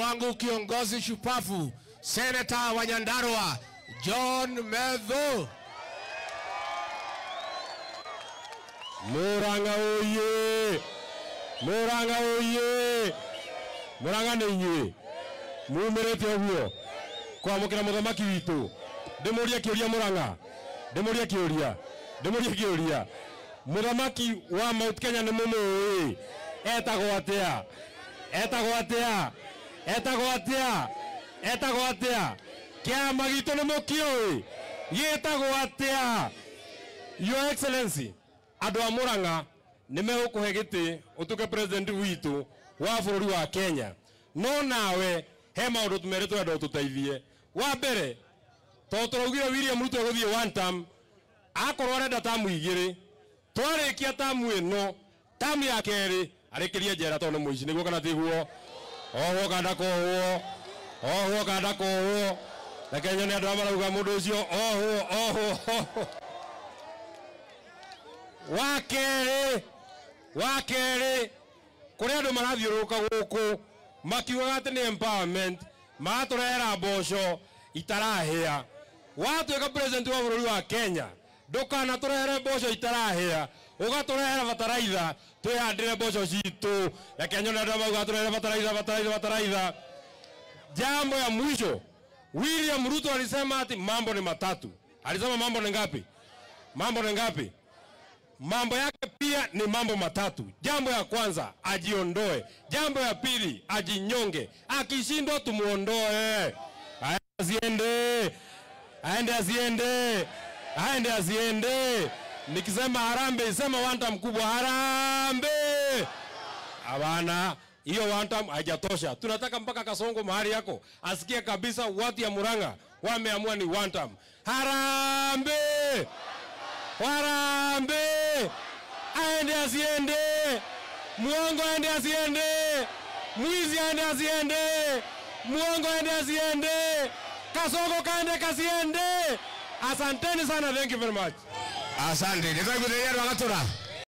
wangu kiongozi shupafu, Senator wa Nyandarua, John Medho. Muranga oye! Muranga oye! Muranga nĩ inyuĩ. Mumerete ũguo. Kwamũkĩra mũthamaki witũ. Ndĩmũrie kĩũria Muranga. Ndĩmũrie kĩũria. Ndĩmũrie kĩũria. Mũthamaki wa Mount Kenya nĩ mũmũĩ. Etagwo atĩa? Etagwo atĩa? Etagwo atĩa? Etagwo atĩa? Kĩama gitũ nĩ mũkĩũĩ. Gĩtagwo atĩa? Your Excellency, andũ a Muranga nĩ megũkũhe gĩtĩ ũtuĩke president witũ wa bũrũri wa Kenya. No nawe he maũndũ tũmerĩtwo andũ tũteithie. Wa mbere, tũraugire William Ruto gũthiĩ one term, akorwo arenda tamu igĩrĩ. Twarĩkia tamu ĩno, tamu ya kerĩ arĩkĩrie njera tondũ nĩ mũici. Nĩguo kana tiguo? Oho kanda koho. Oho kanda koho. Na Kenya nĩ andũ amarauga mũndũ ũcio oho. Wakere kũrĩa andũ marathiũrũrũka gũkũ makiugaga atĩ nĩ empowerment, magatũrehera mboco itarahĩa. Watuĩka president wa bũrũri wa Kenya, ndũkanatũrehere mboco itarahĩa, ũgatũrehera bataraitha twĩhandĩre mboco citũ. Na Kenya nĩ andũ amauga tũrehere bataraitha. Jambo ya mwisho, William Ruto alisema ati mambo ni matatu. Alisema mambo ni ngapi? Mambo ni ngapi? Mambo yake pia ni mambo matatu. Jambo ya kwanza, ajiondoe. Jambo ya pili, ajinyonge. Akishindwa tumuondoe. Aende asiende. Nikisema harambe, sema wanta mkubwa harambe. Abana, hiyo wanta haijatosha. Tunataka mpaka Kasongo mahali yako asikie kabisa watu ya Muranga wameamua ni wanta. Harambe! Harambe! Aende asiende. Muongo aende asiende. Mwizi aende asiende. Muongo aende asiende. Kasongo kaende kasiende. Asanteni sana, thank you very much. Asante. Nitaka kuendelea na wakatora.